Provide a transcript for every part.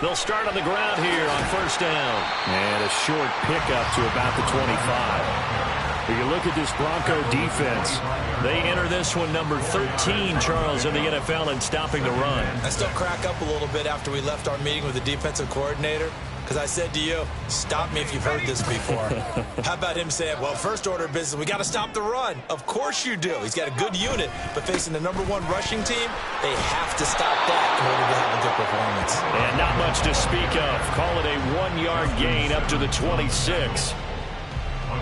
They'll start on the ground here on first down. And a short pickup to about the 25. If you look at this Bronco defense, they enter this one number 13, Charles, in the NFL in stopping the run. I still crack up a little bit after we left our meeting with the defensive coordinator, because I said to you, stop me if you've heard this before. How about him saying, well, first order of business, we got to stop the run. Of course you do. He's got a good unit, but facing the #1 rushing team, they have to stop that in order to have a good performance. And not much to speak of. Call it a 1-yard gain up to the 26.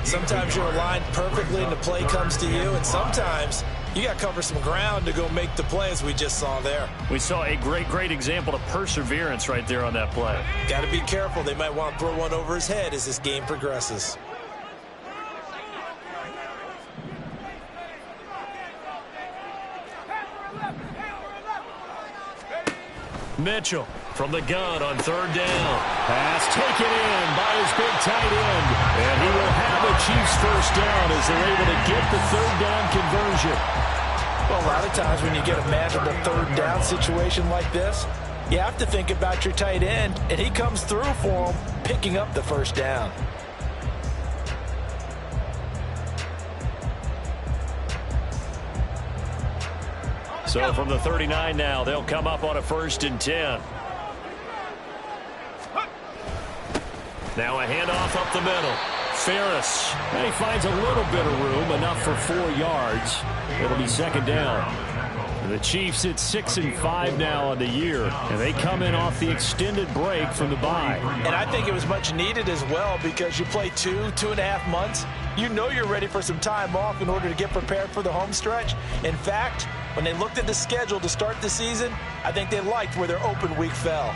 Sometimes you're aligned perfectly and the play comes to you, and sometimes you got to cover some ground to go make the play, as we just saw there. We saw a great example of perseverance right there on that play. Got to be careful. They might want to throw one over his head as this game progresses. Mitchell from the gun on third down. Pass taken in by his big tight end. And he will have the Chiefs first down as they're able to get the third down conversion. Well, a lot of times when you get a manageable third down situation like this, you have to think about your tight end, and he comes through for him, picking up the first down. So from the 39 now, they'll come up on a 1st and 10. Now a handoff up the middle. Ferris. And he finds a little bit of room, enough for 4 yards. It'll be 2nd down. And the Chiefs at 6-5 now on the year. And they come in off the extended break from the bye. And I think it was much needed as well, because you play 2.5 months. You know you're ready for some time off in order to get prepared for the home stretch. In fact, when they looked at the schedule to start the season, I think they liked where their open week fell.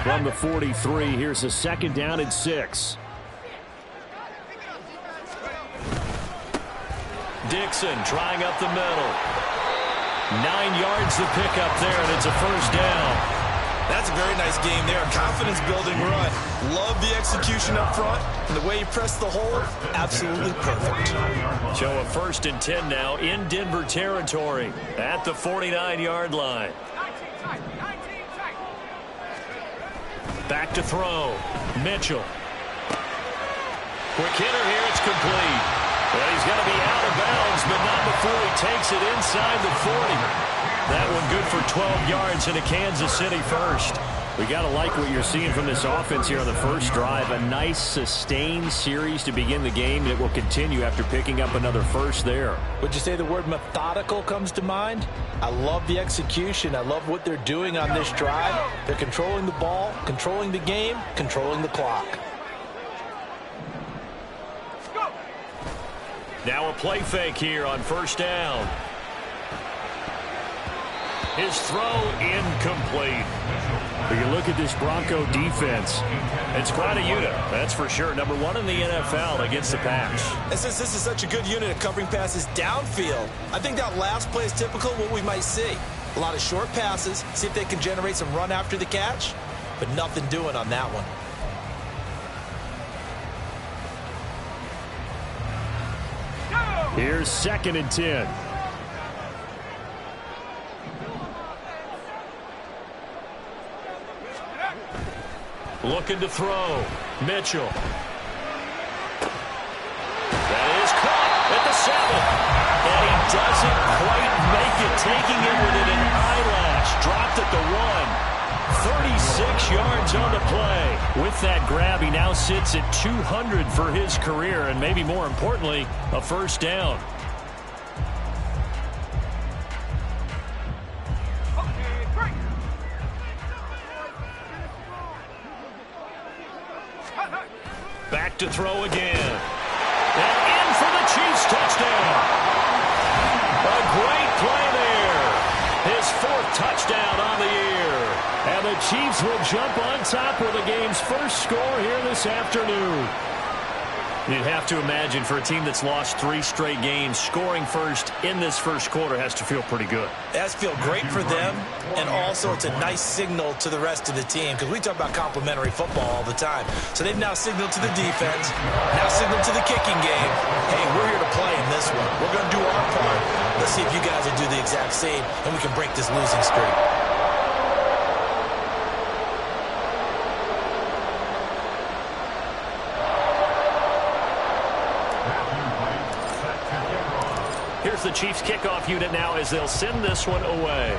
From the 43, here's a 2nd down and 6. Dixon trying up the middle. 9 yards to pick up there, and it's a first down. That's a very nice game there. Confidence-building run. Love the execution up front, and the way he pressed the hole, absolutely perfect. So a 1st and 10 now in Denver territory at the 49-yard line. Back to throw. Mitchell. Quick hitter here. It's complete. But he's going to be out of bounds, but not before he takes it inside the 40. That one good for 12 yards into Kansas City first. We got to like what you're seeing from this offense here on the first drive. A nice sustained series to begin the game, and it will continue after picking up another first there. Would you say the word methodical comes to mind? I love the execution. I love what they're doing on this drive. They're controlling the ball, controlling the game, controlling the clock. Now a play fake here on first down. His throw incomplete. But you look at this Bronco defense, it's quite a unit, that's for sure. #1 in the NFL against the pass. And since this is such a good unit at covering passes downfield, I think that last play is typical of what we might see. A lot of short passes, see if they can generate some run after the catch, but nothing doing on that one. Here's 2nd and 10. Looking to throw. Mitchell. That is caught at the 7. And he doesn't quite make it, taking it within an eyelash. Dropped at the 1. 36 yards on the play. With that grab, he now sits at 200 for his career, and maybe more importantly, a first down. Back to throw again. And in for the Chiefs touchdown. A great play there. His 4th touchdown on the year. And the Chiefs will jump on top with the game's first score here this afternoon. You'd have to imagine for a team that's lost 3 straight games, scoring first in this first quarter has to feel pretty good. It has to feel great for them, and also it's a nice signal to the rest of the team because we talk about complementary football all the time. So they've now signaled to the defense, now signaled to the kicking game, hey, we're here to play in this one. We're going to do our part. Let's see if you guys will do the exact same, and we can break this losing streak. Here's the Chiefs kickoff unit now as they'll send this one away.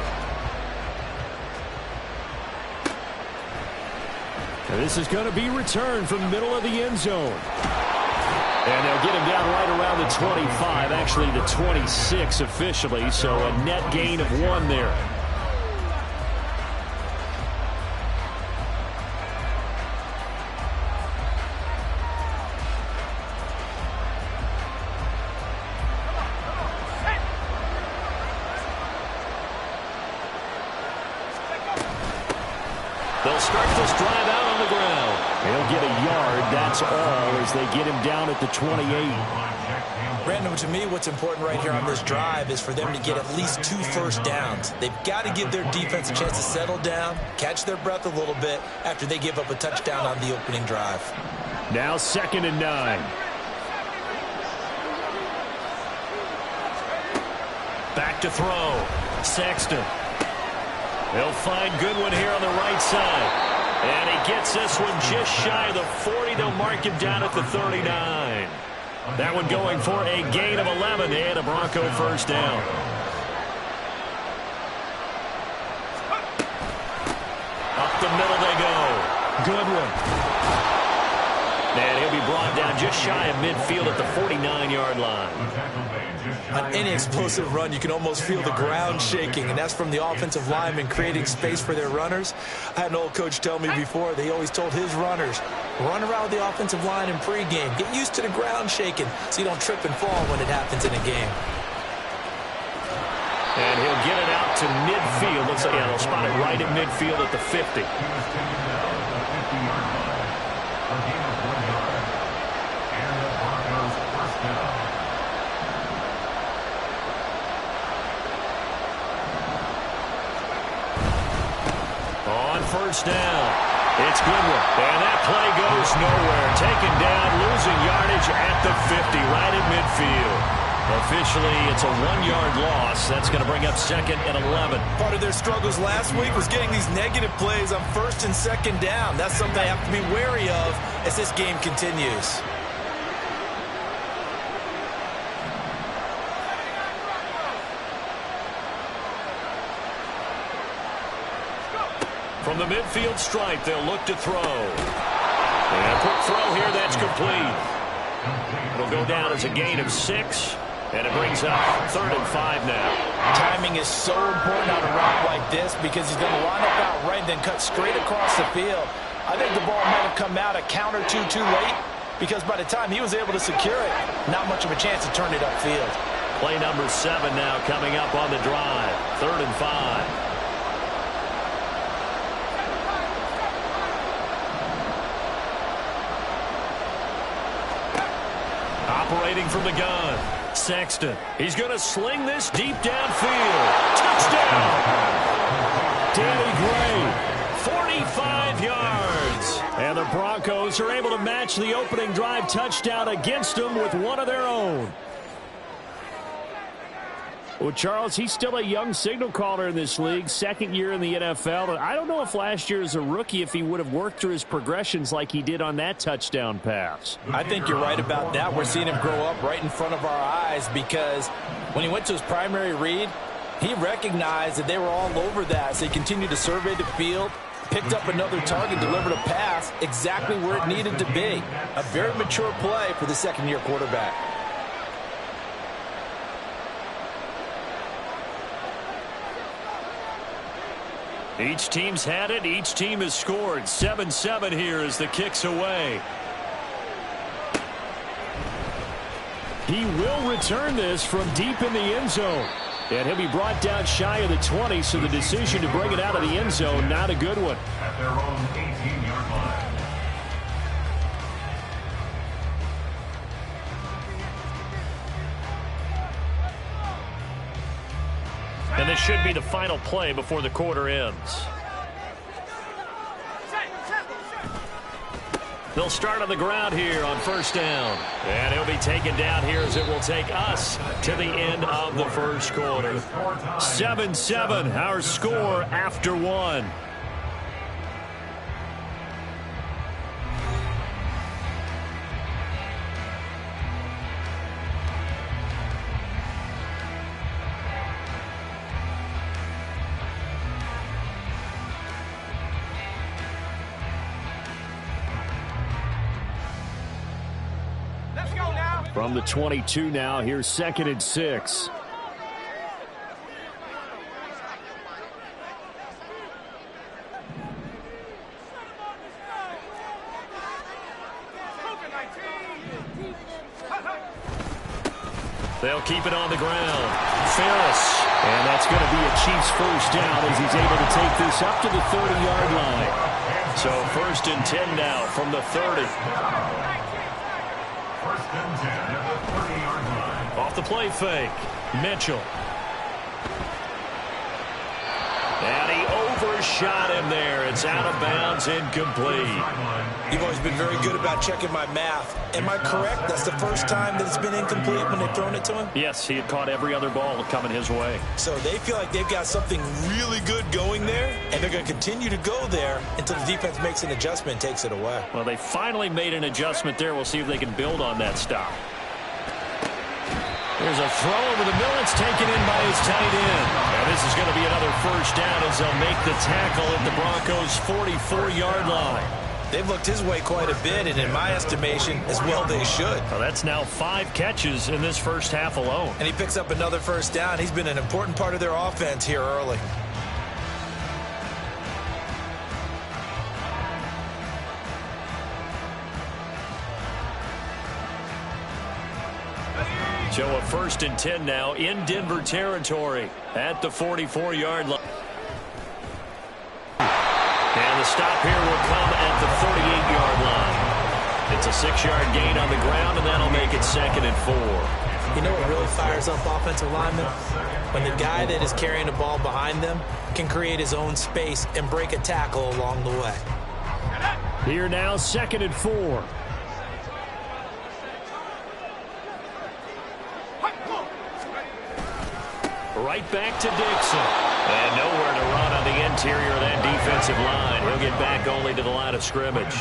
And this is going to be returned from the middle of the end zone. And they'll get him down right around the 25, actually the 26 officially, so a net gain of 1 there. They'll start this drive out on the ground. He'll get a yard, that's all, as they get him down at the 28. Brandon, to me, what's important right here on this drive is for them to get at least 2 first downs. They've got to give their defense a chance to settle down, catch their breath a little bit after they give up a touchdown on the opening drive. Now 2nd and 9. Back to throw. Sexton. They'll find Goodwin here on the right side. And he gets this one just shy of the 40. They'll mark him down at the 39. That one going for a gain of 11 and a Bronco first down. Up the middle they go. Goodwin. And he'll be brought down just shy of midfield at the 49-yard line. On any explosive run, you can almost feel the ground shaking, and that's from the offensive linemen creating space for their runners. I had an old coach tell me before, they always told his runners, run around the offensive line in pregame. Get used to the ground shaking so you don't trip and fall when it happens in a game. And he'll get it out to midfield. Looks like they'll spot it right at midfield at the 50. First down. It's Goodwin. And that play goes nowhere. Taken down, losing yardage at the 50, right at midfield. Officially, it's a 1-yard loss. That's going to bring up 2nd and 11. Part of their struggles last week was getting these negative plays on 1st and 2nd down. That's something they have to be wary of as this game continues. From the midfield stripe, they'll look to throw. And a quick throw here, that's complete. It'll go down as a gain of 6, and it brings up 3rd and 5 now. Timing is so important on a route like this because he's going to line up out right and then cut straight across the field. I think the ball might have come out a count or two too late because by the time he was able to secure it, not much of a chance to turn it upfield. Play number 7 now coming up on the drive. 3rd and 5. Operating from the gun, Sexton. He's going to sling this deep downfield. Touchdown! Danny Gray. 45 yards. And the Broncos are able to match the opening drive touchdown against them with one of their own. Well, Charles, he's still a young signal caller in this league, 2nd year in the NFL. I don't know if last year as a rookie if he would have worked through his progressions like he did on that touchdown pass. I think you're right about that. We're seeing him grow up right in front of our eyes because when he went to his primary read, he recognized that they were all over that. So he continued to survey the field, picked up another target, delivered a pass exactly where it needed to be. A very mature play for the 2nd-year quarterback. Each team's had it. Each team has scored. 7-7 here as the kick's away. He will return this from deep in the end zone. And he'll be brought down shy of the 20, so the decision to bring it out of the end zone, not a good one. At their own 18-yard line. And this should be the final play before the quarter ends. They'll start on the ground here on first down. And he'll be taken down here as it will take us to the end of the first quarter. 7-7, our score after one. From the 22 now, here's 2nd and 6. They'll keep it on the ground. Ferris. And that's going to be a Chiefs first down as he's able to take this up to the 30-yard line. So 1st and 10 now from the 30. Off the play fake. Mitchell. And he overshot him there. It's out of bounds, incomplete. You've always been very good about checking my math. Am I correct? That's the first time that it's been incomplete when they've thrown it to him? Yes, he had caught every other ball coming his way. So they feel like they've got something really good going there, and they're going to continue to go there until the defense makes an adjustment and takes it away. Well, they finally made an adjustment there. We'll see if they can build on that stop. There's a throw over the middle. It's taken in by his tight end. And this is going to be another first down as they'll make the tackle at the Broncos' 44-yard line. They've looked his way quite a bit, and in my estimation, as well they should. Well, that's now 5 catches in this first half alone. And he picks up another first down. He's been an important part of their offense here early. So a 1st and 10 now in Denver territory at the 44-yard line. And the stop here will come at the 48-yard line. It's a 6-yard gain on the ground, and that'll make it 2nd and 4. You know what really fires up offensive linemen? When the guy that is carrying the ball behind them can create his own space and break a tackle along the way. Here now, 2nd and 4. Right back to Dixon. And nowhere to run on the interior of that defensive line. He'll get back only to the line of scrimmage.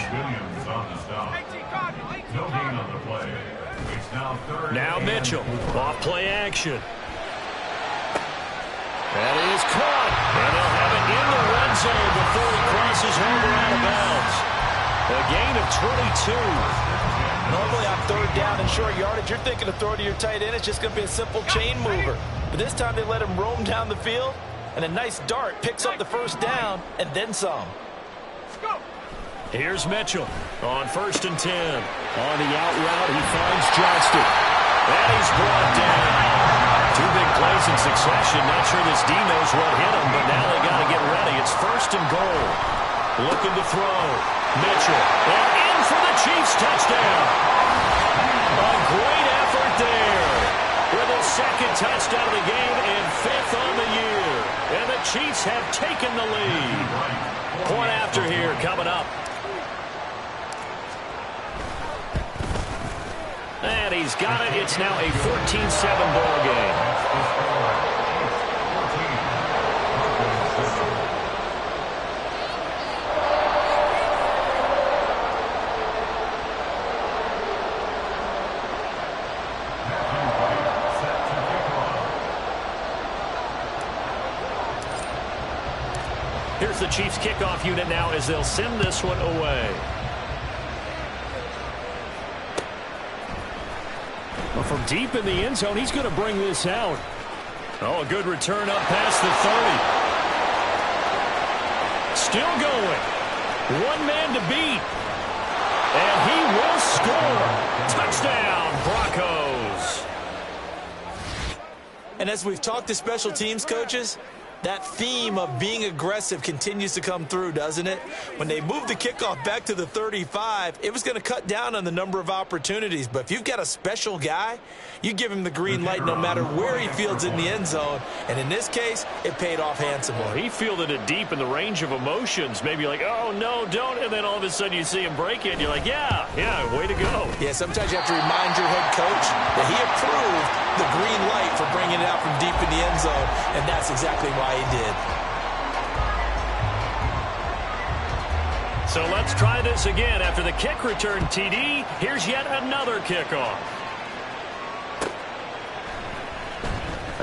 Now Mitchell. Off play action. That is caught. And they'll have it in the red zone before he crosses over out of bounds. A gain of 22. Normally on 3rd down and short yardage, you're thinking of throw to your tight end. It's just going to be a simple chain mover. But this time they let him roam down the field, and a nice dart picks up the first down and then some. Here's Mitchell on 1st and 10. On the out route, he finds Johnston. And he's brought down. 2 big plays in succession. Not sure this D knows what hit him, but now they got to get ready. It's 1st and goal. Looking to throw. Mitchell. And in for the Chiefs touchdown. A great effort there. With his 2nd touchdown of the game and 5th on the year. And the Chiefs have taken the lead. Point after here coming up. And he's got it. It's now a 14-7 ball game. Here's the Chiefs kickoff unit now as they'll send this one away. Well, from deep in the end zone, he's going to bring this out. Oh, a good return up past the 30. Still going. One man to beat. And he will score. Touchdown, Broncos. And as we've talked to special teams coaches, That theme of being aggressive continues to come through, doesn't it? When they moved the kickoff back to the 35, it was going to cut down on the number of opportunities. But if you've got a special guy, you give him the green light no matter where he fields in the end zone. And in this case, it paid off handsomely. Well, he fielded it deep in the range of emotions. Maybe like, oh, no, don't. And then all of a sudden you see him break it. And you're like, yeah, way to go. Yeah, sometimes you have to remind your head coach that he approved the green light for bringing it out from deep in the end zone. And that's exactly why he did. So let's try this again. After the kick return TD, here's yet another kickoff.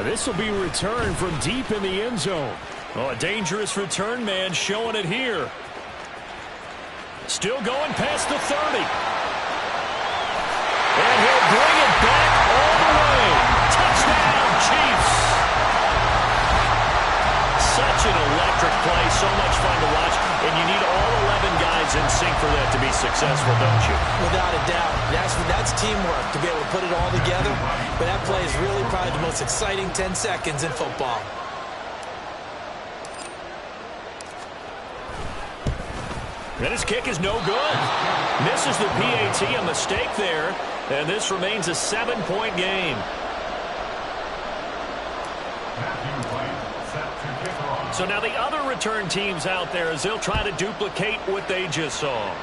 This will be returned from deep in the end zone. Oh, a dangerous return man showing it here. Still going past the 30. And he'll bring it back all the way. Touchdown, Chiefs. Such an electric play, so much fun to watch, and you need all 11 guys in sync for that to be successful, don't you? Without a doubt. That's teamwork, to be able to put it all together. But that play is really probably the most exciting 10 seconds in football. And his kick is no good. Misses the PAT, a mistake there, and this remains a 7-point game. So now the other return teams out there as they'll try to duplicate what they just saw.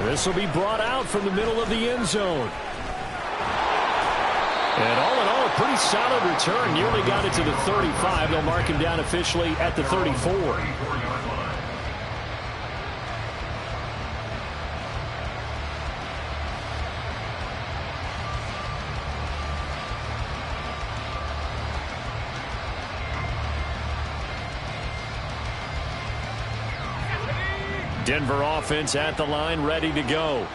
This will be brought out from the middle of the end zone. And all in all, a pretty solid return. Nearly got it to the 35. They'll mark him down officially at the 34. Denver offense at the line, ready to go.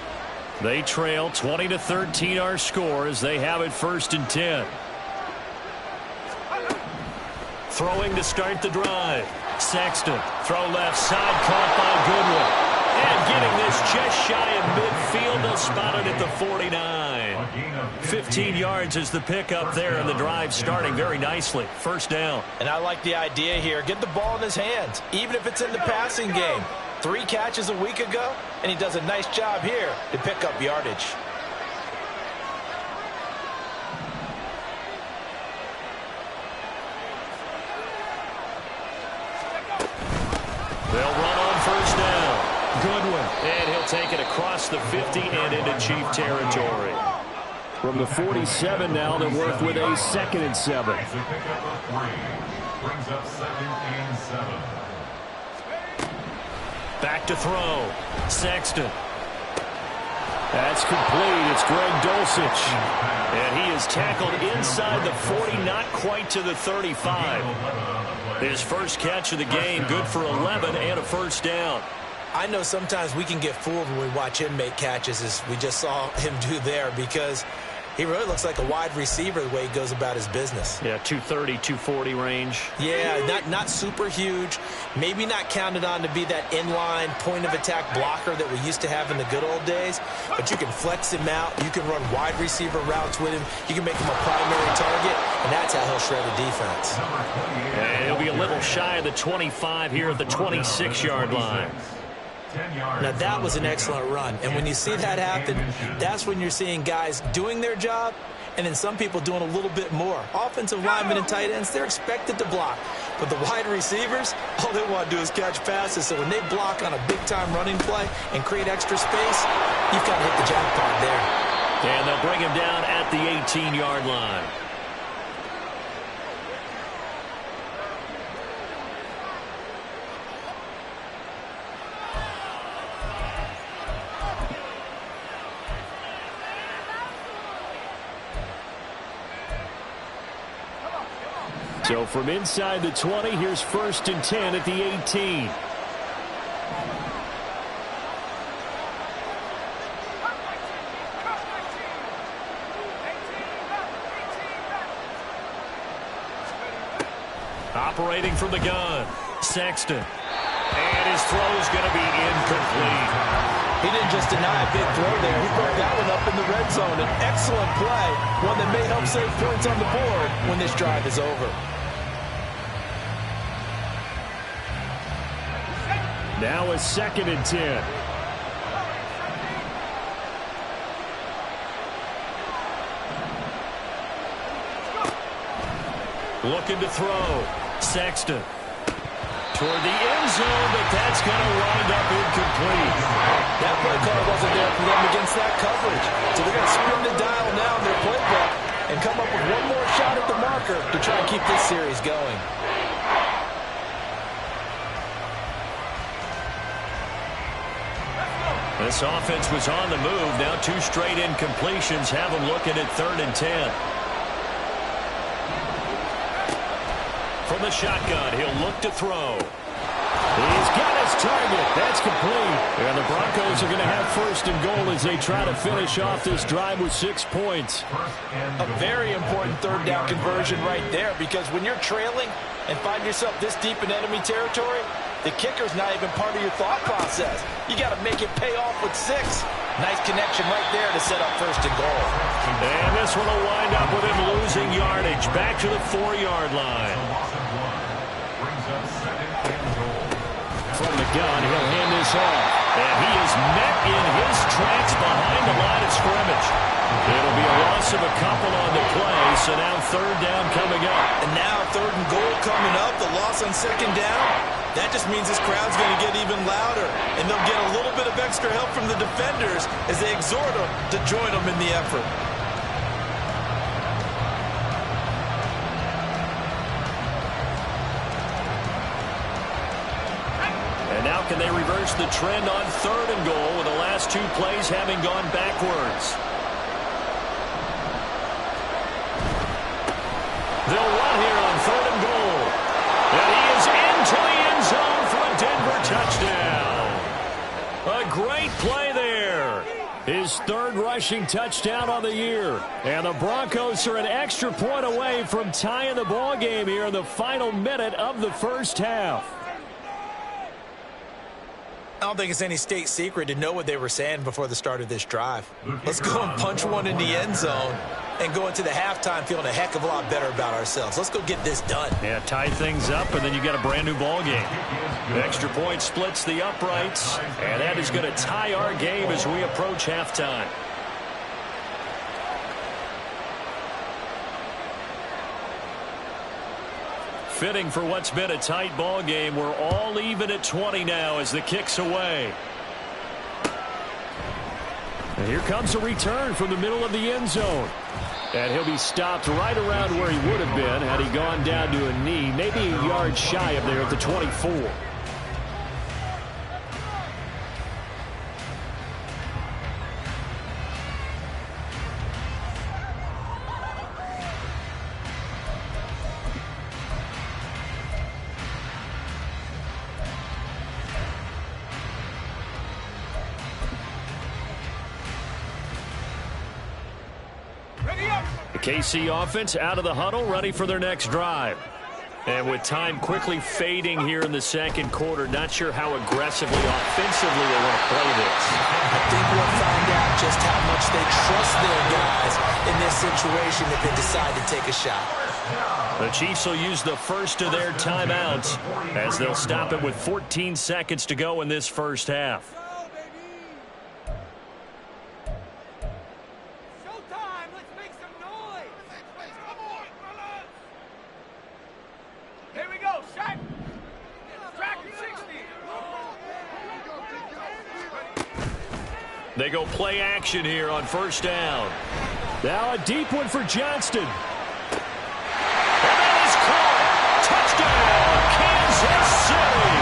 They trail 20-13 our score as they have it 1st and 10. Throwing to start the drive. Sexton, throw left side, caught by Goodwin. And getting this just shy of midfield, they'll spot it at the 49. 15 yards is the pickup there, and the drive starting very nicely. 1st down. And I like the idea here. Get the ball in his hands, even if it's in the passing game. 3 catches a week ago, and he does a nice job here to pick up yardage. They'll run on 1st down. Goodwin. And he'll take it across the 50 and into Chief territory. From the 47 now, they'll work with a 2nd and 7. Brings up 2nd and 7. Back to throw. Sexton. That's complete. It's Greg Dulcich. And he is tackled inside the 40, not quite to the 35. His first catch of the game, good for 11 and a 1st down. I know sometimes we can get fooled when we watch him make catches, as we just saw him do there, because he really looks like a wide receiver the way he goes about his business. Yeah, 230, 240 range. Yeah, not super huge. Maybe not counted on to be that inline point-of-attack blocker that we used to have in the good old days. But you can flex him out. You can run wide receiver routes with him. You can make him a primary target, and that's how he'll shred a defense. And he'll be a little shy of the 25 here at the 26-yard line. Now, that was an excellent run. And when you see that happen, that's when you're seeing guys doing their job and then some people doing a little bit more. Offensive linemen and tight ends, they're expected to block. But the wide receivers, all they want to do is catch passes. So when they block on a big-time running play and create extra space, you've got to hit the jackpot there. And they'll bring him down at the 18-yard line. So from inside the 20, here's 1st and 10 at the 18. Operating from the gun, Sexton. And his throw is going to be incomplete. He didn't just deny a big throw there. He broke that one up in the red zone. An excellent play, one that may help save points on the board when this drive is over. Now a 2nd and 10. Looking to throw. Sexton. Toward the end zone, but that's going to wind up incomplete. That play call wasn't there for them against that coverage. So they're going to spin the dial now in their playbook and come up with one more shot at the marker to try and keep this series going. This offense was on the move. Now 2 straight incompletions have them looking at 3rd and 10. From the shotgun, he'll look to throw. He's got his target. That's complete. And the Broncos are going to have 1st and goal as they try to finish off this drive with 6 points. A very important 3rd down conversion right there, because when you're trailing and find yourself this deep in enemy territory, the kicker's not even part of your thought process. You got to make it pay off with 6. Nice connection right there to set up 1st and goal. And this one will wind up with him losing yardage back to the 4-yard line. From the gun, he'll hand this off. And he is met in his tracks behind the line of scrimmage. It'll be a loss of a couple on the play, so now 3rd down coming up. And now 3rd and goal coming up, the loss on 2nd down. That just means this crowd's going to get even louder, and they'll get a little bit of extra help from the defenders as they exhort them to join them in the effort. And now can they reverse the trend on 3rd and goal with the last 2 plays having gone backwards? They'll run here on 3rd and goal. And he is into the end zone for a Denver touchdown. A great play there. His 3rd rushing touchdown on the year. And the Broncos are an extra point away from tying the ball game here in the final minute of the 1st half. I don't think it's any state secret to know what they were saying before the start of this drive. Let's go and punch one in the end zone and go into the halftime feeling a heck of a lot better about ourselves. Let's go get this done. Yeah, tie things up, and then you got a brand-new ball game. The extra point splits the uprights, and that is going to tie our game as we approach halftime. Fitting for what's been a tight ball game. We're all even at 20 now as the kick's away. And here comes a return from the middle of the end zone. And he'll be stopped right around where he would have been had he gone down to a knee, maybe a yard shy of there at the 24. KC offense out of the huddle, ready for their next drive. And with time quickly fading here in the 2nd quarter, not sure how aggressively, offensively they want to play this. I think we'll find out just how much they trust their guys in this situation if they decide to take a shot. The Chiefs will use the first of their timeouts as they'll stop it with 14 seconds to go in this 1st half. They go play action here on 1st down. Now a deep one for Johnston. And that is caught. Touchdown, Kansas City.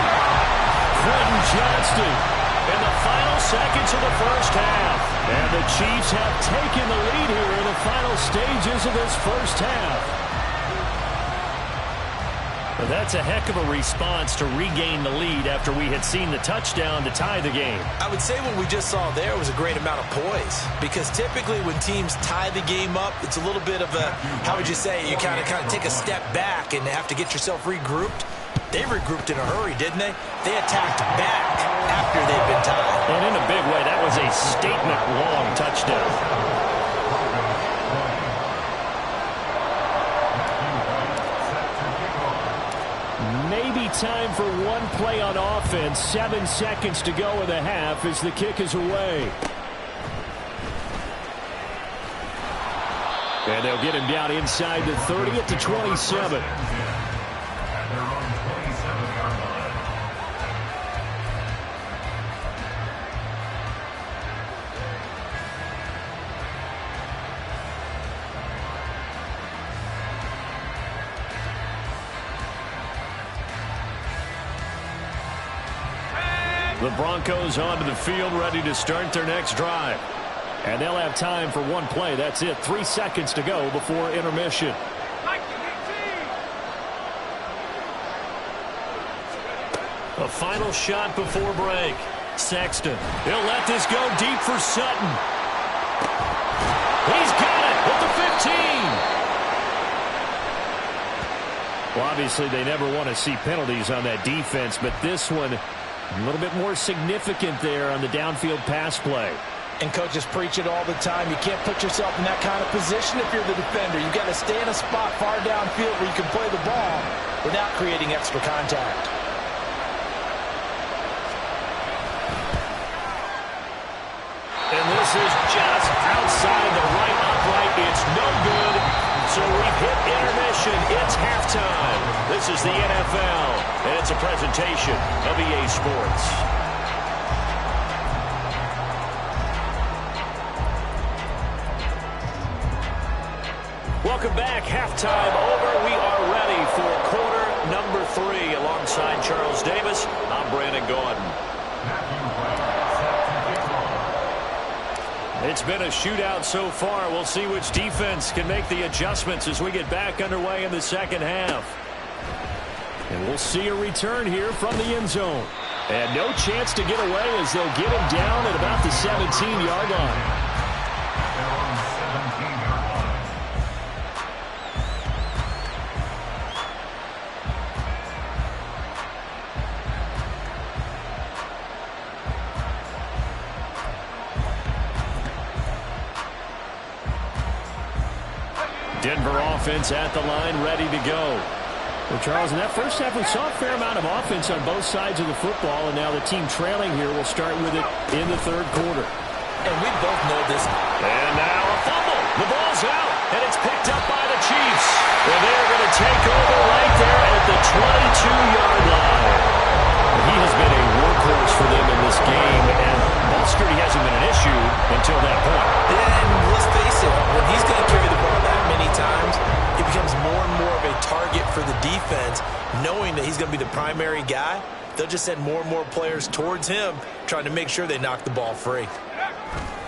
Quentin Johnston. In the final seconds of the 1st half. And the Chiefs have taken the lead here in the final stages of this 1st half. That's a heck of a response to regain the lead after we had seen the touchdown to tie the game. I would say what we just saw there was a great amount of poise, because typically when teams tie the game up, it's a little bit of a, how would you say, you kind of take a step back and have to get yourself regrouped. They regrouped in a hurry, didn't they? They attacked back after they'd been tied. And in a big way, that was a statement-long touchdown. Maybe time for one play on offense. 7 seconds to go in the half as the kick is away. And they'll get him down inside the 30 at the 27. The Broncos onto the field, ready to start their next drive. And they'll have time for one play. That's it. 3 seconds to go before intermission. A final shot before break. Sexton. He'll let this go deep for Sutton. He's got it at the 15. Well, obviously, they never want to see penalties on that defense, but this one a little bit more significant there on the downfield pass play. And coaches preach it all the time. You can't put yourself in that kind of position if you're the defender. You've got to stay in a spot far downfield where you can play the ball without creating extra contact. And this is just outside the right upright. It's no good. So we've hit intermission. It's halftime. This is the NFL, and it's a presentation of EA Sports. Welcome back. Halftime over. We are ready for quarter number 3. Alongside Charles Davis, I'm Brandon Gordon. It's been a shootout so far. We'll see which defense can make the adjustments as we get back underway in the second half. And we'll see a return here from the end zone. And no chance to get away as they'll get him down at about the 17-yard line. Denver offense at the line, ready to go. Well, Charles, in that first half, we saw a fair amount of offense on both sides of the football, and now the team trailing here will start with it in the third quarter. And we both know this. And now a fumble. The ball's out, and it's picked up by the Chiefs. And they're going to take over right there at the 22-yard line. He has been a workhorse for them in this game, and ball security hasn't been an issue until that point. Yeah, and let's face it, when he's going to carry the ball that many times, he becomes more and more of a target for the defense, knowing that he's going to be the primary guy. They'll just send more and more players towards him, trying to make sure they knock the ball free.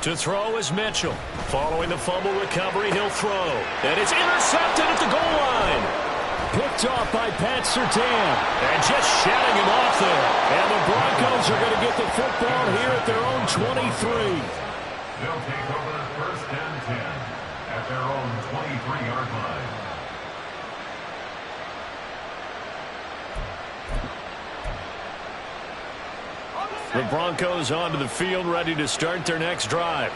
To throw is Mitchell. Following the fumble recovery, he'll throw. And it's intercepted at the goal line. Picked off by Pat Surtain. And just shutting him off there. And the Broncos are going to get the football here at their own 23. They'll take over first and 10 at their own 23-yard line. The Broncos onto the field, ready to start their next drive.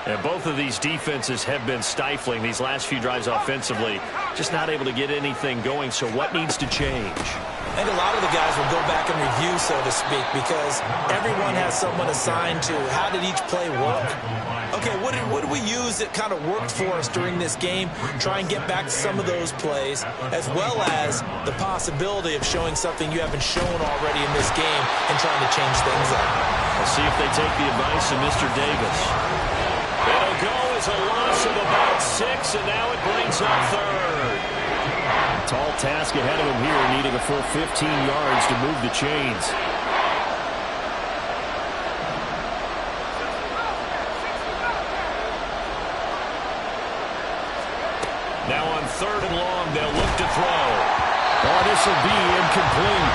And both of these defenses have been stifling these last few drives offensively. Just not able to get anything going, so what needs to change? I think a lot of the guys will go back and review, so to speak, because everyone has someone assigned to how did each play work. Okay, what did we use that kind of worked for us during this game? Try and get back to some of those plays, as well as the possibility of showing something you haven't shown already in this game and trying to change things up. We'll see if they take the advice of Mr. Davis. It'll go as a loss of about 6, and now it brings up third. Tall task ahead of him here, needing a full 15 yards to move the chains. Now on third and long, they'll look to throw. Oh, this will be incomplete.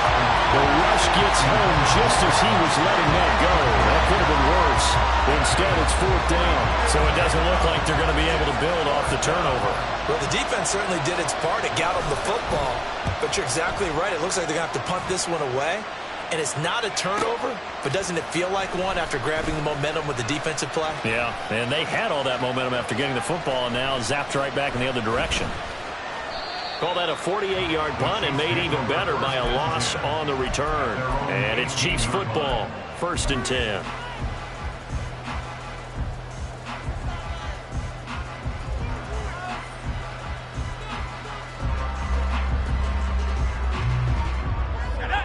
The rush gets home just as he was letting that go. That could have been worse. Instead, it's 4th down. So it doesn't look like they're going to be able to build off the turnover. Well, the defense certainly did its part. It got them the football. But you're exactly right. It looks like they're going to have to punt this one away. And it's not a turnover, but doesn't it feel like one after grabbing the momentum with the defensive play? Yeah, and they had all that momentum after getting the football and now zapped right back in the other direction. Call that a 48-yard punt and made even better by a loss on the return. And it's Chiefs football, 1st and 10.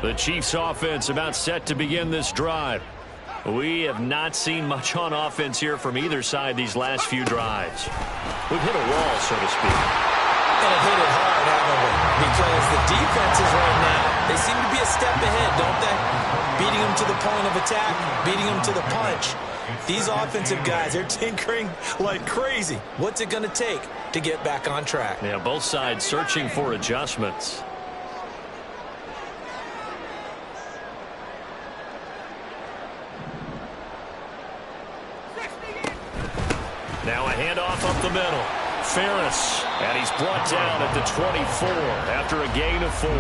The Chiefs offense about set to begin this drive. We have not seen much on offense here from either side these last few drives. We've hit a wall, so to speak. And it hit it hard, haven't we? Because the defenses right now, they seem to be a step ahead, don't they? Beating them to the point of attack, beating them to the punch. These offensive guys, they're tinkering like crazy. What's it going to take to get back on track? Yeah, both sides searching for adjustments. Now a handoff up the middle. Ferris, and he's brought down at the 24 after a gain of 4.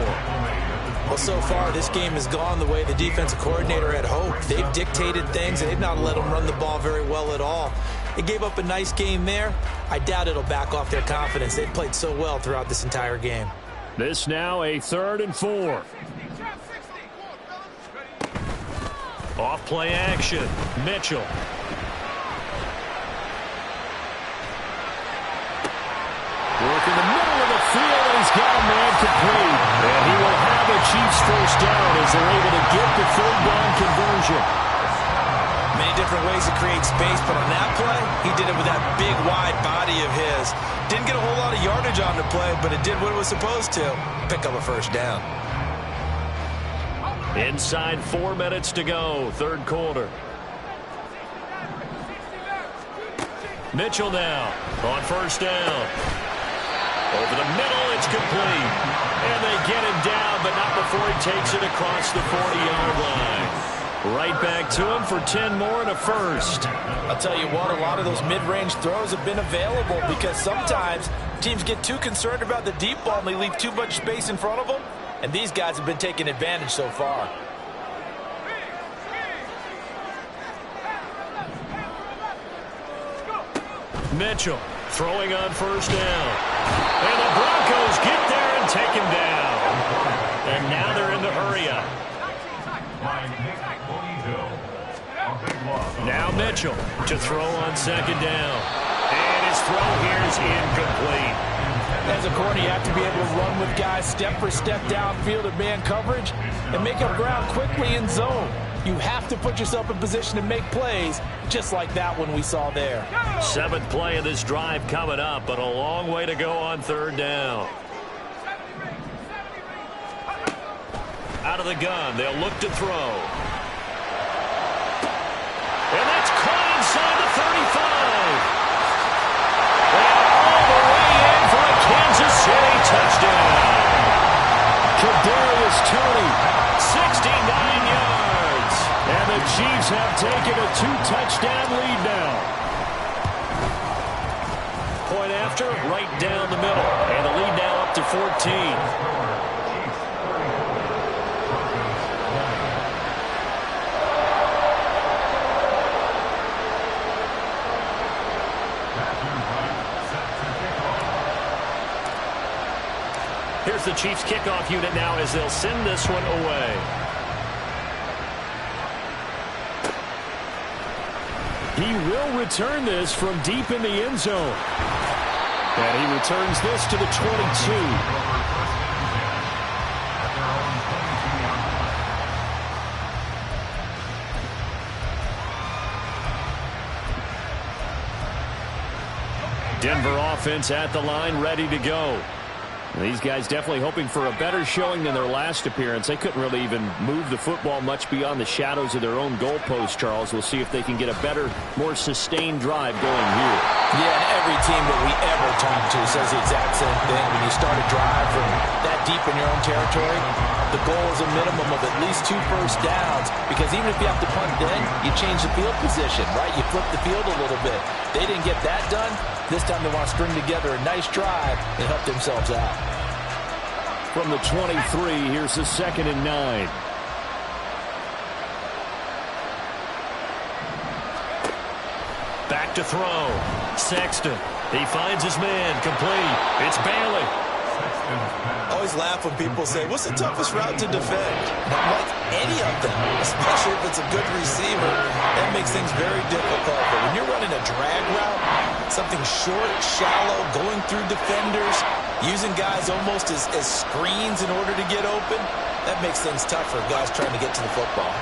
Well, so far, this game has gone the way the defensive coordinator had hoped. They've dictated things, and they've not let them run the ball very well at all. They gave up a nice game there. I doubt it'll back off their confidence. They've played so well throughout this entire game. This now a 3rd and 4. Off play action. Mitchell. Work in the middle of the field, and he's got a man complete. And he will have a Chiefs 1st down as they're able to get the 3rd down conversion. Many different ways to create space, but on that play, he did it with that big, wide body of his. Didn't get a whole lot of yardage on the play, but it did what it was supposed to. Pick up a 1st down. Inside 4 minutes to go, 3rd quarter. Mitchell now on 1st down. Over the middle, it's complete. And they get him down, but not before he takes it across the 40-yard line. Right back to him for 10 more and a 1st. I'll tell you what, a lot of those mid-range throws have been available because sometimes teams get too concerned about the deep ball and they leave too much space in front of them. And these guys have been taking advantage so far. Mitchell throwing on 1st down. And the Broncos get there and take him down. And now they're in the hurry-up. Now Mitchell to throw on 2nd down. And his throw here is incomplete. As a corner, you have to be able to run with guys step for step downfield in man coverage and make up ground quickly in zone. You have to put yourself in position to make plays, just like that one we saw there. 7th play of this drive coming up, but a long way to go on 3rd down. Out of the gun, they'll look to throw. And that's caught inside the 35. And all the way in for a Kansas City touchdown. Kadarius Toney, 69 yards. And the Chiefs have taken a 2-touchdown lead now. Point after, right down the middle. And the lead now up to 14. Here's the Chiefs kickoff unit now as they'll send this one away. He will return this from deep in the end zone. And he returns this to the 22. Denver offense at the line, ready to go. These guys definitely hoping for a better showing than their last appearance. They couldn't really even move the football much beyond the shadows of their own goalpost, Charles. We'll see if they can get a better, more sustained drive going here. Yeah, and every team that we ever talk to says the exact same thing. When you start a drive from that deep in your own territory, the goal is a minimum of at least 2 first downs, because even if you have to punt then, you change the field position, right? You flip the field a little bit. They didn't get that done. This time they want to string together a nice drive and help themselves out. From the 23, here's the 2nd and 9. Back to throw. Sexton. He finds his man. Complete. It's Bailey. I always laugh when people say, what's the toughest route to defend? Not like any of them, especially if it's a good receiver. That makes things very difficult. But when you're running a drag route, something short, shallow, going through defenders, using guys almost as screens in order to get open, that makes things tough for guys trying to get to the football.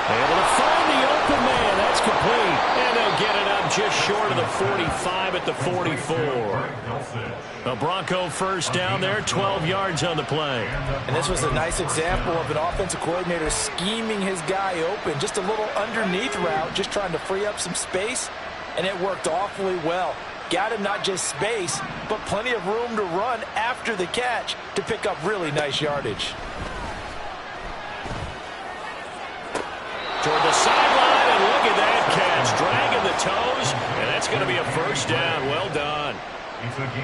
Able to find the open man. That's complete. And they'll get it up just short of the 45 at the 44. The Bronco first down there, 12 yards on the play. And this was a nice example of an offensive coordinator scheming his guy open. Just a little underneath route, just trying to free up some space. And it worked awfully well. Got him not just space, but plenty of room to run after the catch to pick up really nice yardage. Toward the sideline, and look at that catch. Dragging the toes, and that's going to be a first down. Well done.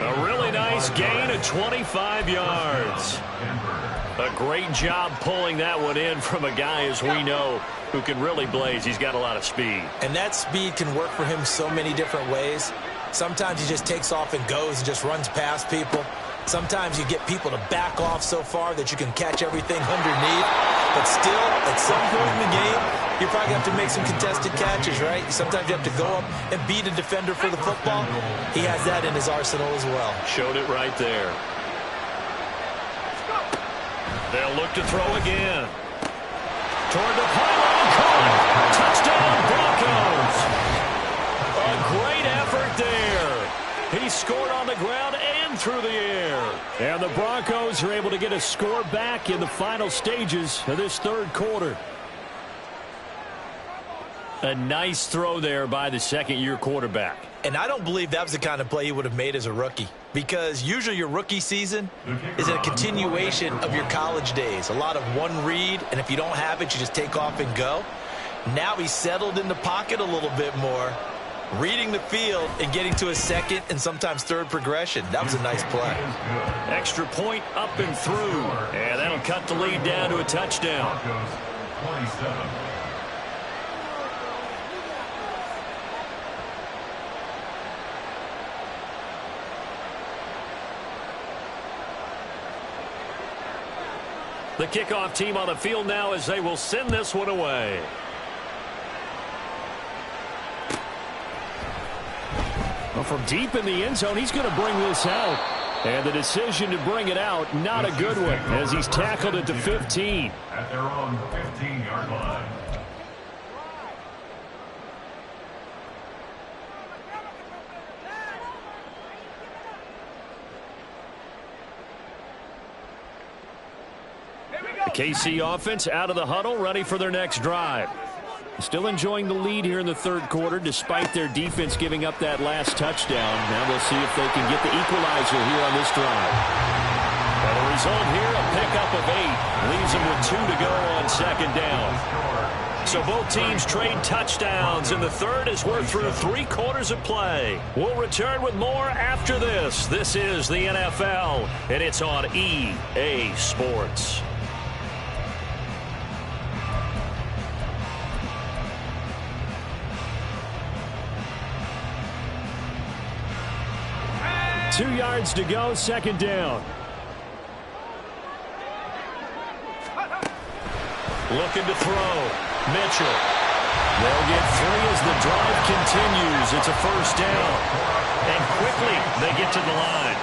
A really nice gain of 25 yards. A great job pulling that one in from a guy, as we know, who can really blaze. He's got a lot of speed. And that speed can work for him so many different ways. Sometimes he just takes off and goes and just runs past people. Sometimes you get people to back off so far that you can catch everything underneath. But still, at some point in the game, you probably have to make some contested catches, right? Sometimes you have to go up and beat a defender for the football. He has that in his arsenal as well. Showed it right there. They'll look to throw again. Toward the pylon, caught. Touchdown, Broncos. A great effort there. He scored on the ground and through the air. And the Broncos are able to get a score back in the final stages of this third quarter. A nice throw there by the second-year quarterback. And I don't believe that was the kind of play he would have made as a rookie, because usually your rookie season is a continuation of your college days. A lot of one read, and if you don't have it, you just take off and go. Now he's settled in the pocket a little bit more, reading the field and getting to a second and sometimes third progression. That was a nice play. Extra point up and through. And that'll cut the lead down to a touchdown. 27. The kickoff team on the field now as they will send this one away. Well, from deep in the end zone, he's going to bring this out. And the decision to bring it out, not a good one, as he's tackled at the 15. At their own 15-yard line. The KC offense out of the huddle, ready for their next drive. Still enjoying the lead here in the third quarter, despite their defense giving up that last touchdown. Now we'll see if they can get the equalizer here on this drive. Well, the result here, a pickup of 8. Leaves them with 2 to go on second down. So both teams trade touchdowns in the third as we're through 3 quarters of play. We'll return with more after this. This is the NFL, and it's on EA Sports. Two yards to go, second down. Looking to throw. Mitchell. They'll get 3 as the drive continues. It's a first down. And quickly they get to the line.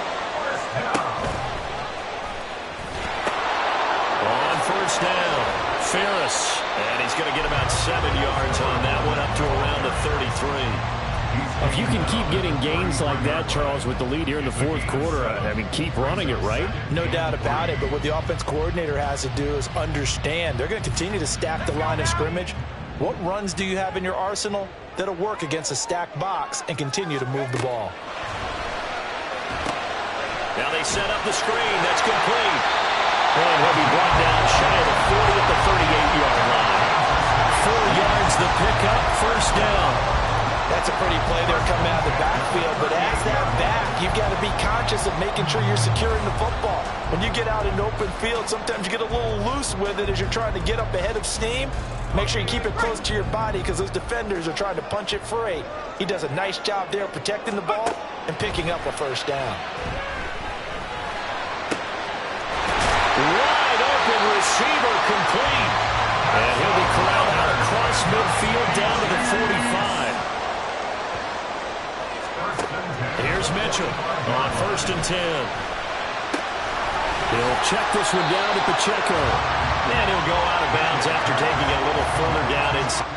On first down, Ferris. And he's going to get about 7 yards on that one, up to around the 33. If you can keep getting gains like that, Charles, with the lead here in the fourth quarter, I mean, keep running it, right? No doubt about it, but what the offense coordinator has to do is understand. They're going to continue to stack the line of scrimmage. What runs do you have in your arsenal that'll work against a stacked box and continue to move the ball? Now they set up the screen. That's complete. And he'll be brought down shy of the 40 at the 38-yard line. 4 yards the pickup, first down. That's a pretty play there coming out of the backfield, but as that back, you've got to be conscious of making sure you're securing the football. When you get out in open field, sometimes you get a little loose with it as you're trying to get up ahead of steam. Make sure you keep it close to your body because those defenders are trying to punch it free. He does a nice job there protecting the ball and picking up a first down. Wide open receiver complete. And he'll be corralled out across midfield down to the 45. Here's Mitchell on 1st and 10. He'll check this one down at Pacheco. And he'll go out of bounds after taking it a little further down inside.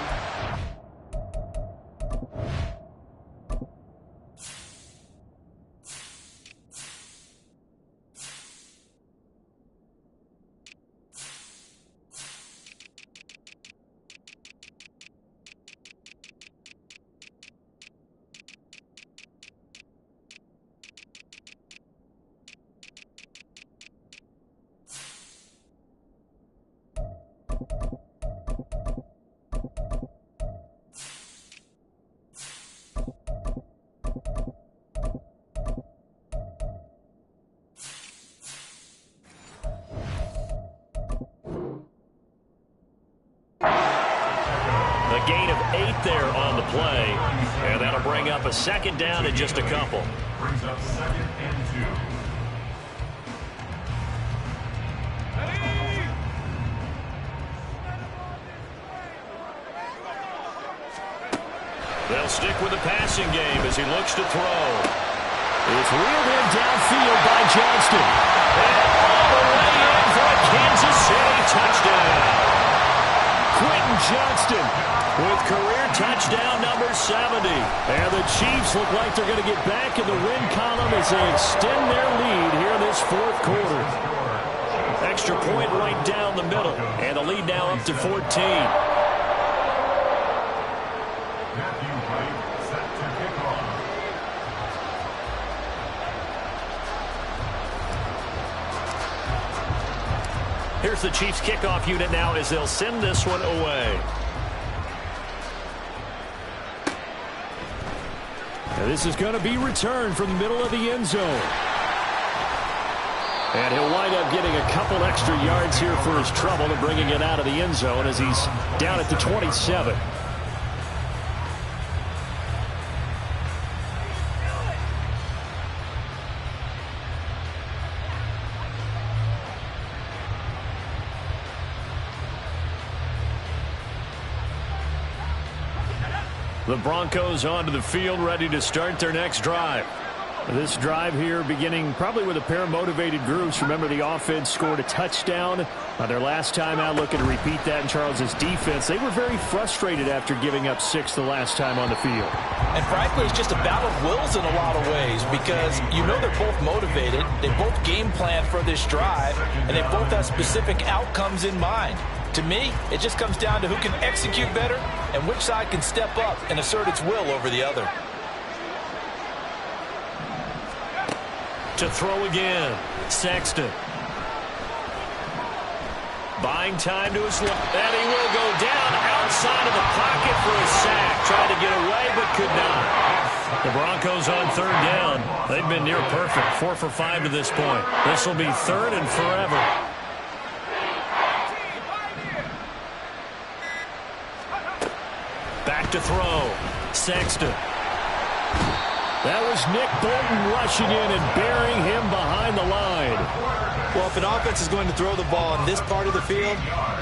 A gain of 8 there on the play. And that'll bring up a 2nd down in just a couple. Brings up 2nd and 2. They'll stick with the passing game as he looks to throw. It's reeled in downfield by Johnston. And all the way in for a Kansas City touchdown. Quentin Johnston with career touchdown number 70. And the Chiefs look like they're going to get back in the win column as they extend their lead here in this 4th quarter. Extra point right down the middle. And the lead now up to 14. Here's the Chiefs kickoff unit now as they'll send this one away. And this is going to be returned from the middle of the end zone. And he'll wind up getting a couple extra yards here for his trouble and bringing it out of the end zone as he's down at the 27. The Broncos onto the field, ready to start their next drive. This drive here beginning probably with a pair of motivated groups. Remember, the offense scored a touchdown on their last time out, looking to repeat that in Charles's defense. They were very frustrated after giving up 6 the last time on the field. And frankly, it's just a battle of wills in a lot of ways because you know they're both motivated. They both game plan for this drive, and they both have specific outcomes in mind. To me, it just comes down to who can execute better and which side can step up and assert its will over the other. To throw again, Sexton. Buying time to his left, and he will go down outside of the pocket for a sack. Tried to get away, but could not. The Broncos on 3rd down. They've been near perfect, 4 for 5 to this point. This will be 3rd and forever. Back to throw. Sexton. That was Nick Bolton rushing in and burying him behind the line. Well, if an offense is going to throw the ball in this part of the field,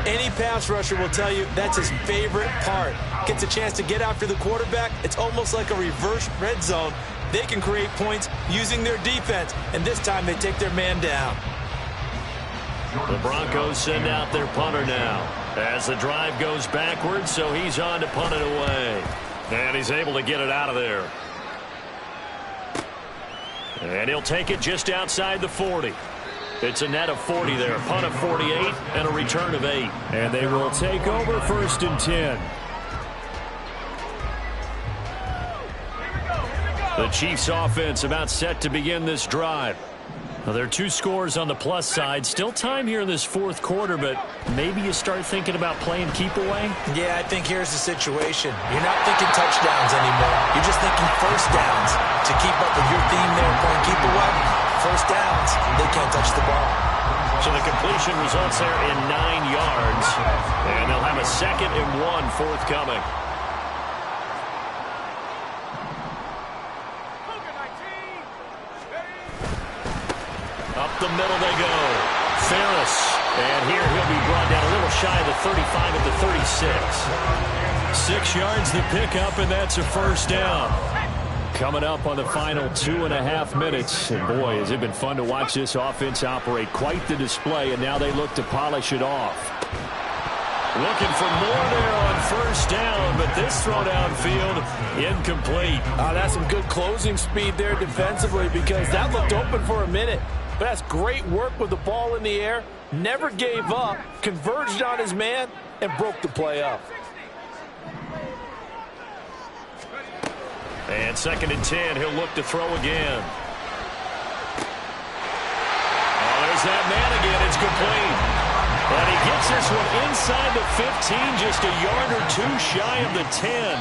any pass rusher will tell you that's his favorite part. Gets a chance to get after the quarterback. It's almost like a reverse red zone. They can create points using their defense, and this time they take their man down. The Broncos send out their punter now as the drive goes backwards, so he's on to punt it away. And he's able to get it out of there. And he'll take it just outside the 40. It's a net of 40 there. Punt of 48 and a return of 8. And they will take over 1st and 10. The Chiefs offense about set to begin this drive. Well, there are two scores on the plus side. Still time here in this fourth quarter, but maybe you start thinking about playing keep away? Yeah, I think here's the situation. You're not thinking touchdowns anymore. You're just thinking first downs. To keep up with your theme there, playing keep away, first downs, they can't touch the ball. So the completion results there in 9 yards, and they'll have a 2nd and 1 forthcoming. Up the middle they go. Ferris. And here he'll be brought down a little shy of the 35 at the 36. 6 yards to pick up, and that's a first down. Coming up on the final 2.5 minutes. And boy, has it been fun to watch this offense operate. Quite the display, and now they look to polish it off. Looking for more there on first down, but this throw downfield incomplete. That's some good closing speed there defensively, because that looked open for a minute. But that's great work with the ball in the air. Never gave up, converged on his man, and broke the play up. And 2nd and 10, he'll look to throw again. Oh, there's that man again. It's complete. And he gets this one inside the 15, just a yard or two shy of the 10.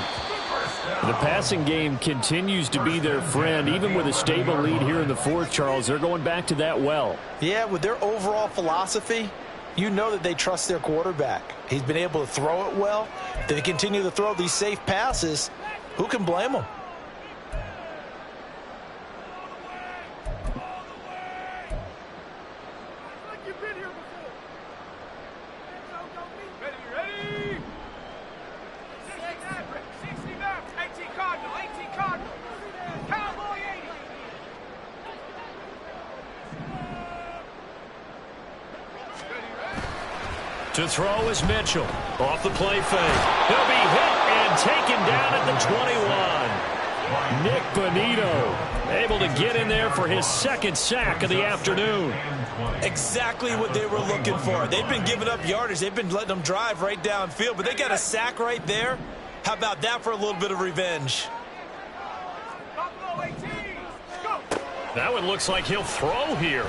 The passing game continues to be their friend. Even with a stable lead here in the fourth, Charles, they're going back to that well. Yeah, with their overall philosophy, you know that they trust their quarterback. He's been able to throw it well. They continue to throw these safe passes. Who can blame them? To throw is Mitchell. Off the play fake. He'll be hit and taken down at the 21. Nick Bonito able to get in there for his 2nd sack of the afternoon. Exactly what they were looking for. They've been giving up yardage. They've been letting them drive right downfield, but they got a sack right there. How about that for a little bit of revenge? That one looks like he'll throw here.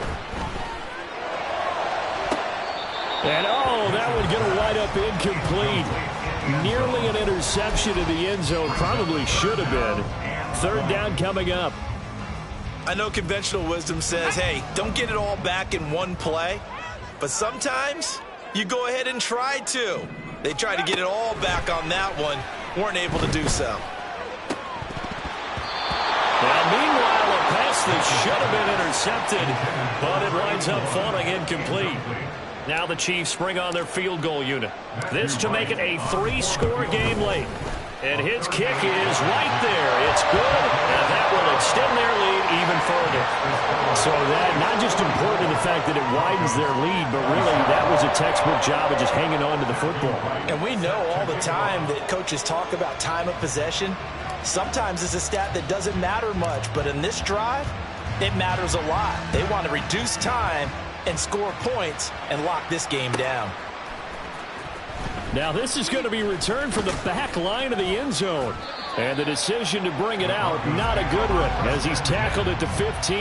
And, oh, that would get a wide up incomplete. Nearly an interception in the end zone. Probably should have been. 3rd down coming up. I know conventional wisdom says, hey, don't get it all back in one play. But sometimes you go ahead and try to. They tried to get it all back on that one. Weren't able to do so. Now, meanwhile, a pass that should have been intercepted, but it winds up falling incomplete. Now the Chiefs bring on their field goal unit. This to make it a 3-score game late. And his kick is right there. It's good, and that will extend their lead even further. So that not just important in the fact that it widens their lead, but really that was a textbook job of just hanging on to the football. And we know all the time that coaches talk about time of possession. Sometimes it's a stat that doesn't matter much, but in this drive, it matters a lot. They want to reduce time and score points and lock this game down. Now this is going to be returned from the back line of the end zone. And the decision to bring it out, not a good one, as he's tackled at the 15.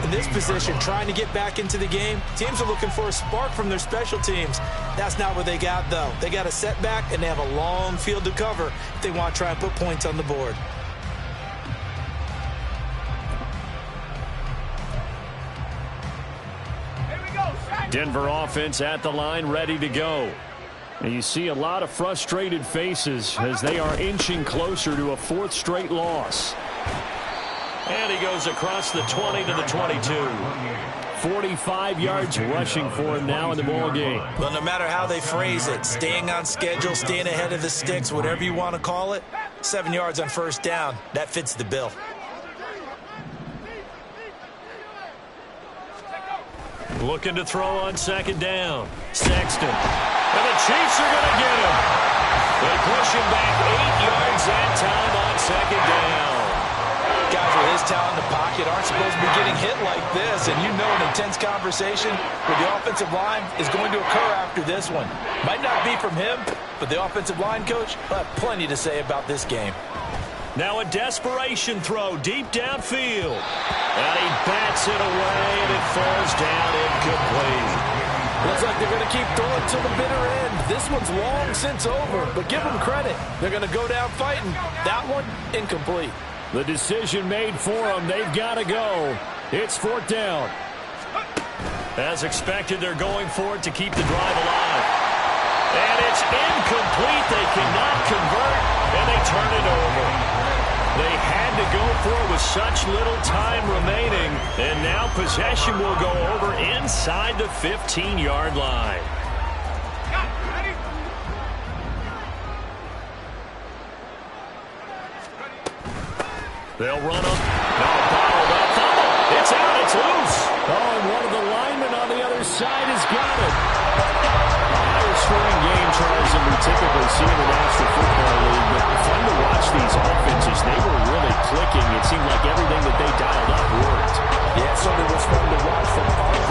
In this position, trying to get back into the game, teams are looking for a spark from their special teams. That's not what they got, though. They got a setback, and they have a long field to cover if they want to try and put points on the board. Denver offense at the line, ready to go. And you see a lot of frustrated faces as they are inching closer to a 4th straight loss. And he goes across the 20 to the 22. 45 yards rushing for him now in the ball game. Well, no matter how they phrase it, staying on schedule, staying ahead of the sticks, whatever you want to call it, 7 yards on first down, that fits the bill. Looking to throw on 2nd down. Sexton. And the Chiefs are going to get him. They push him back 8 yards that time on 2nd down. Guys with his talent in the pocket aren't supposed to be getting hit like this, and you know an intense conversation with the offensive line is going to occur after this one. Might not be from him, but the offensive line coach will have plenty to say about this game. Now a desperation throw deep downfield. And he bats it away, and it falls down incomplete. Looks like they're going to keep throwing to the bitter end. This one's long since over, but give them credit. They're going to go down fighting. That one, incomplete. The decision made for them. They've got to go. It's 4th down. As expected, they're going for it to keep the drive alive. And it's incomplete. They cannot convert, and they turn it over. They had to go for it with such little time remaining, and now possession will go over inside the 15-yard line. They'll run them. No, bottled up. Fumble. It's out. It's loose. Oh, and one of the linemen on the other side has got it. Higher scoring game, Charles, than we typically see in the National Football League, but fun to watch